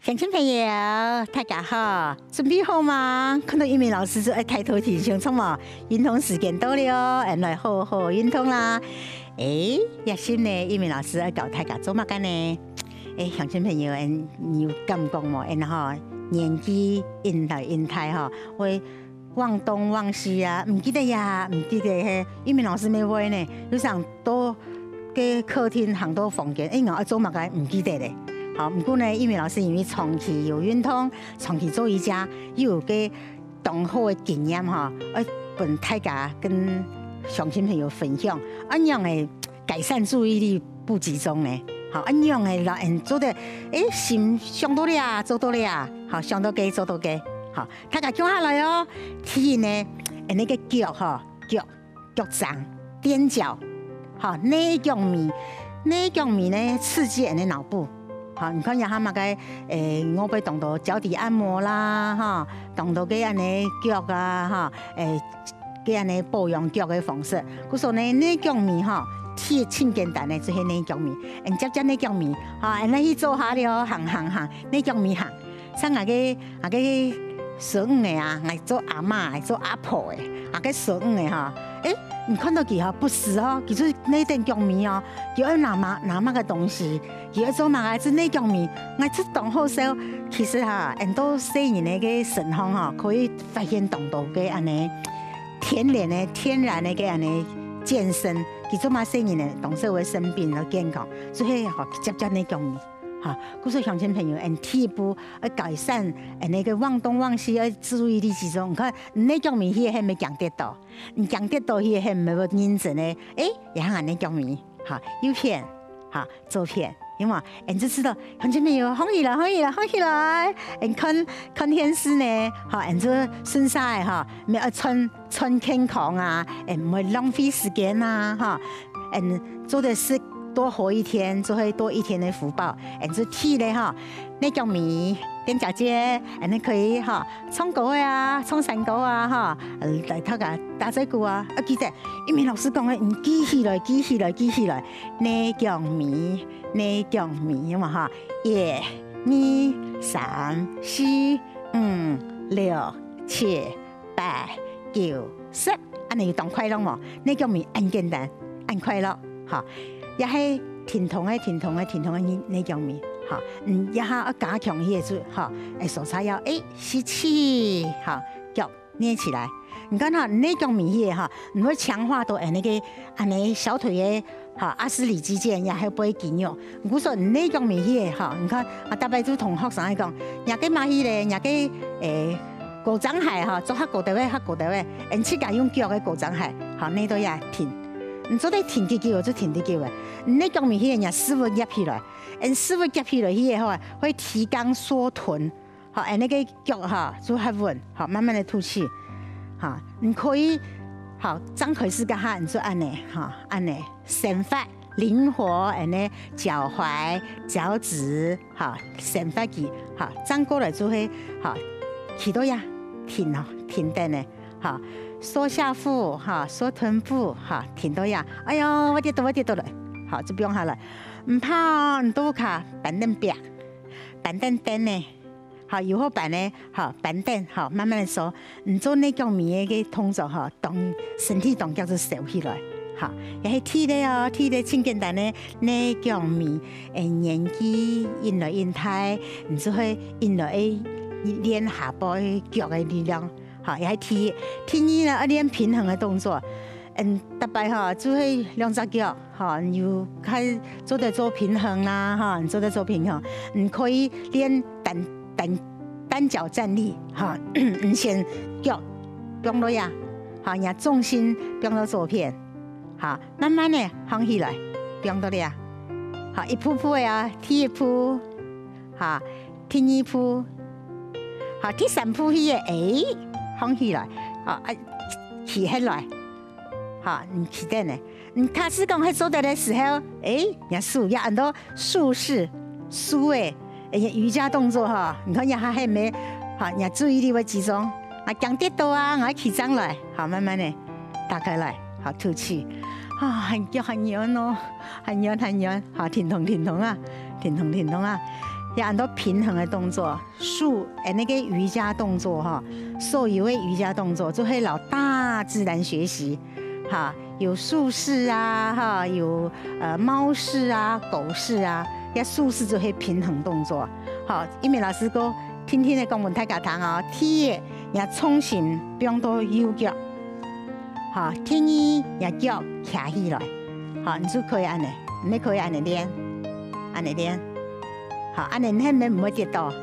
乡亲朋友，大家好，准备好吗？看到一鸣老师就抬头挺胸，冲嘛，运动时间到了，来好好运动啦。也是呢，一鸣老师要教大家做乜嘅呢？乡亲朋友，你有感覺冇？年紀因來因太哈，會忘東忘西啊，唔記得呀，唔記得一鳴老師咩話呢？有時多嘅客廳行多房間，我做乜嘅唔記得咧？好，不過呢，一鳴老師因為長期有運動，長期做瑜伽，有個良好嘅經驗哈，跟大家跟鄉親朋友分享，怎樣嘅改善注意力不集中呢？好，怎樣嘅讓人做得心想到了啊，做到了啊，好，想到嘅做到嘅，好，大家坐下來哦，體呢，那個腳哈，腳掌、踮腳，好，內腳面呢刺激人的腦部。好，你看一下嘛個我被動到腳底按摩啦，哈，動到嘅安尼腳啊，哈，嘅安尼保養腳嘅方式。佢說呢，內腳面哈，體輕簡單嘅，就是內腳面，接接內腳面，哈，你去做下了，行，內腳面行。像個15嘅啊，我做阿媽，做阿婆嘅，個15嘅哈，你看到佢哈，不是哦，佢做內腳面哦，佢要拿乜個東西。要做乜嘢？做內腳面，我做動好時候，其實哈，很多細人嘅個神方哈，可以發現動到嘅安尼天然嘅個安尼健身，佢做乜細人嘅動手會生病和健康，所以哈接內腳面，哈，故說鄉親朋友，第一步要改善那個忘東忘西，要注意力集中。你看內腳面佢係咪講得到？你講得到佢係咪有認真咧？也係內腳面，哈，有片，哈，做片。因為人就知道，鄉親朋友好起來，看電視呢，哈，人就順晒哈，咩穿健康啊，唔會浪費時間啊，哈，做的事多活一天，就會多一天的福報，就體咧哈，內腳面、踮腳尖，你可以哈，衝高啊，衝山高啊，哈，嚟睇下打嘴鼓啊，記得一鳴老師講嘅，記起來，內腳面嘛哈，1、2、3、4、5、6、7、8、9、10，你要當快樂嘛？內腳面很簡單，很快樂，哈，也係甜痛嘅內腳面，哈，一下要加強協助，哈，手叉腰，吸氣，哈，腳捏起來，你看哈，內腳面hier哈，你會強化到那個小腿嘅。哈，阿斯里肌腱也係不會肌肉。我說內腳面hier哈，你看特別就同學生嚟講，人家買起咧，人家高踭鞋哈，做黑高頭位，人自家用腳嘅高踭鞋，好，呢度也停。你做得停幾腳就停幾腳嘅。內腳面hier人師傅夾起來，師傅夾起來hier哈，會提肛縮臀，好，那個腳哈就很穩，好，慢慢的吐氣，哈，你可以。好，張開式嘅哈，你就按呢，哈，按呢，伸發靈活，呢腳踝、腳趾，哈，伸發佢，哈，張過來就會，哈，起到呀，停哦，停定呢，哈，縮下腹，哈，縮臀部，哈，停到呀，哎呦，我跌到了，好，就不用下了，唔怕，你都卡板凳邊，板凳凳呢。好，以後板呢，好板凳，好慢慢的收。你做內腳面嘅動作，哈，動身體動作就收起來，好，也係體力哦，體力輕簡單的內腳面，年紀引來引太，你就會引來練下部腳嘅力量，好，也係體呢要練平衡嘅動作，特別哈就會兩隻腳，哈，你要開做平衡啦，哈，你做平衡，你可以練單腳站立，哈，你先腳放落呀，好，你重心放到左邊，好，慢慢的放起來，放到呀，好，一步步呀，第一步，好，第二步，好，第三步去放起來，好，起起來，好，你起得呢，你開始講喺做的時候，你數有很多數式，數誒。瑜伽動作哈，你看人還沒好，你注意力會集中。講跌倒啊，我起上來，好，慢慢的打開來，好吐氣。很癢哦，很癢，好，停痛啊，有很多平衡的动作，那个瑜伽动作哈，所有的瑜伽动作就会老大自然学习，哈，有树式啊，哈，有猫式啊，狗式啊，也树式就会平衡动作，好，因为老师讲，天天的讲文大家堂哦，天也冲绳比方多右脚，好，天意也脚徛起来，好，你就可以安尼，你可以安尼练，安尼练。好，安尼你免唔会跌倒，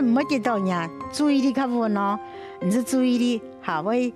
唔会跌倒呀，注意力较稳哦。你是注意力好，会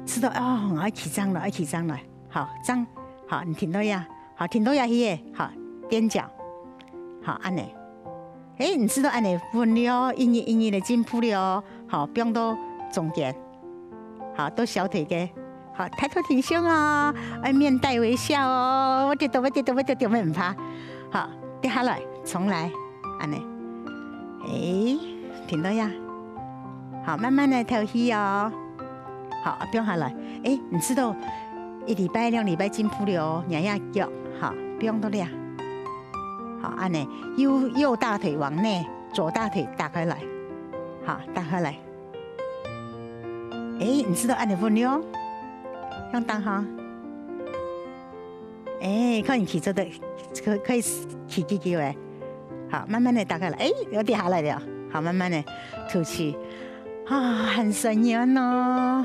知道哦，我要起张了，要起张了。好，张，好，你停到呀，好，停到呀，去，好，踮脚，好，安尼。你知道安尼稳了，音乐的进步了，好，不用到中间，好，到小腿嘅，好，抬头挺胸哦，面带微笑哦，我跌倒，唔怕，好，跌下来，重来。安尼，停到呀，好，慢慢的调息哦，好，不用下来，你知道1礼拜、2礼拜进步了哦，两下脚，好，不用多了，好，安尼，右大腿往内，左大腿打开来，好，打开来，你知道安尼稳了，用当哈，看你起做的，可以起机会。好，慢慢的打开来，又跌下来了。好，慢慢的吐气，很神奇哦，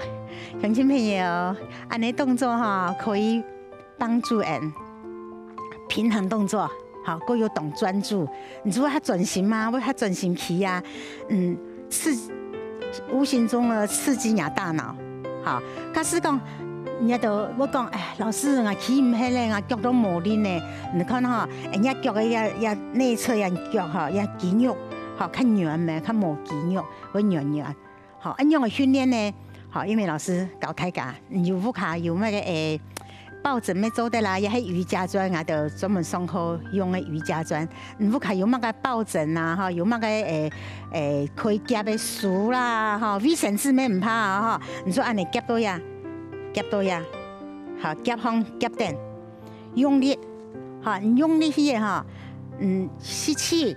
乡亲朋友，安尼动作哈可以帮助人平衡动作，好，各有懂专注。你如果他专心吗？为他专心去呀，无形中的刺激人大脑。好，假使讲。人家都我讲，老师啊，起唔起来啊，脚都无力呢。你看哈，人家脚的也内侧也脚哈，也肌肉好较软咩，较无肌肉会软。好，安样的训练呢？好，因为老师教大家，有副卡有那个抱枕咩做的啦，也系瑜伽砖啊，就专门上课用的瑜伽砖。副卡有那个抱枕啊，哈，有那个可以夹的书啦，哈，卫生纸咩唔怕啊，哈，你说安尼夹到呀？夹到呀，好夹方夹点，用力，好，你用力去哈，吸气，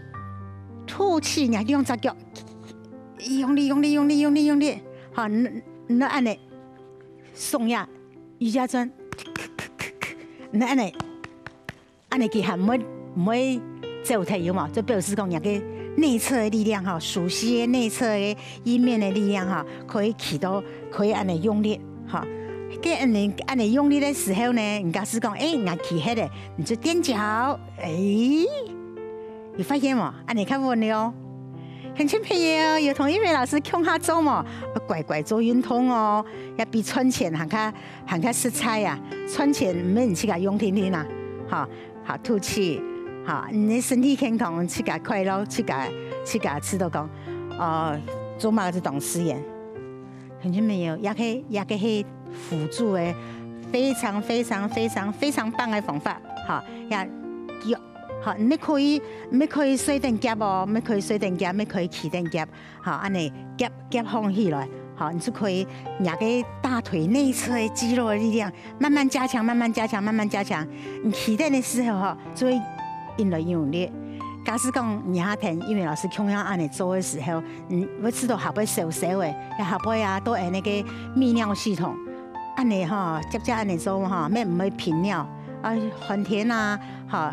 吐气，你用只脚，用力，好，你按呢，松呀，瑜伽砖，你按呢去喊唔会走太有嘛，就表示讲人个内侧的力量哈，熟悉的内侧的一面的力量哈，可以起到，可以按呢用力，哈。跟你用力的时候呢，人家是讲，我起起的，你就踮脚，你发现冇？你较稳了，乡亲朋友，有同一位老师教下做嘛，乖做运动哦，也比存钱还较实在呀。存钱唔免去甲用天啊，好吐气，好，你身体健康，去甲快乐，去甲吃到讲，做嘛是懂事业，乡亲朋友，也可以辅助的非常棒的方法，好，也脚，好，你可以水电夹哦，你可以水电夹，你可以起电夹，好，安尼夹放起来，好，你就可以两个大腿内侧的肌肉的力量慢慢加强。你起电的时候哈，就会越来越用力。假使讲廿天，因为老师同样安尼做的时候，我知道下背瘦的，也下背啊都有那个泌尿系统。安尼哈，接安尼做哈，免唔会频尿翻天啊，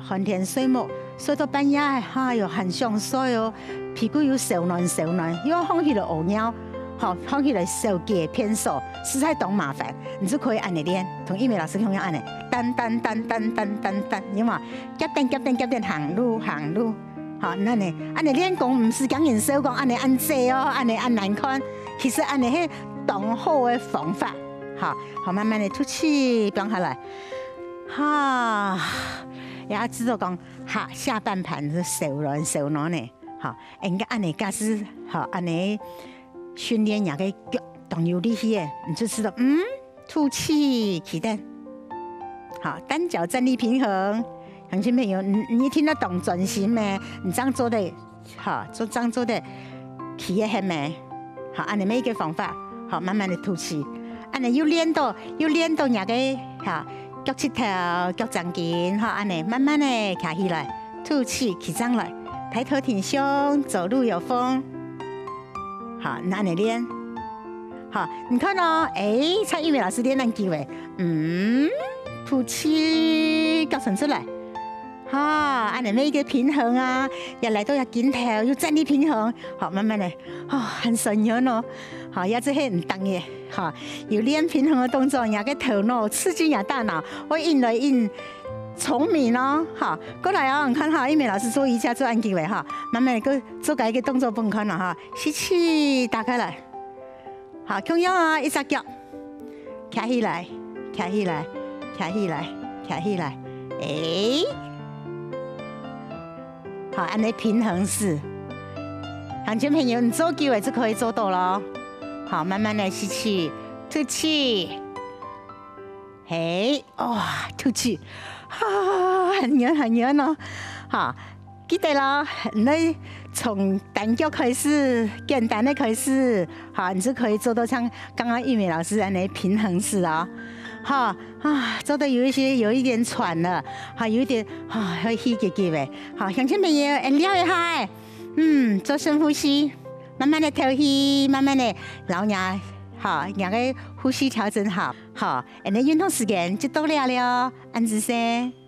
翻天睡梦，睡到半夜哈又很想睡哦，屁股又受暖，又放起来呕尿，放起来手脚偏瘦，实在懂麻烦。你就可以安尼练，同一美老师同样安尼，单，有嘛？夹点行路，好，安尼练功唔是讲人手讲安尼按这哦，安尼按难看，其实安尼係懂好的方法。好，慢慢的吐气，放下来，也知道讲，下半盘是手软呢，应该按你假使按你训练两个脚动有力气，你就知道，吐气起蹬，好，单脚站立平衡，乡亲朋友，你听得懂专心没？你这样做的，这样做的，起得很没？好，按你每一个方法，好，慢慢的吐气。安尼又练到两个脚趾头、脚掌筋，安尼慢慢的起来，吐气起上来，抬头挺胸，走路有风。好，那你练。好，你看哦，蔡玉美老师练咱机会，吐气，搞成出来。好，安尼每一个平衡啊，也来到要紧头，又站立平衡。好，慢慢的，很神样哦。好，也这些唔当嘅，好，有练平衡的动作，也个头脑刺激也大脑，我印来印聪明哦。好，过来哦，你看哈，玉美老师做瑜伽做按机会哈，慢慢的做一个动作崩看了哈，吸气，打开来。好，同样啊，一只脚，站起来，站起来，站起来，站起来，好，按你平衡式，乡亲朋友，你做机会就可以做到了。好，慢慢的吸气，吐气，吐气，很软哦。好，记得啦，你从单脚开始，简单的开始，好，你就可以做到像刚刚玉美老师安尼平衡式啊。好做的有一点喘了，好，有一点会气急急的。好，乡亲朋友，撩一下，做深呼吸，慢慢的透气，慢慢的老娘好，让个呼吸调整好。好，你运动时间就到了，安子先。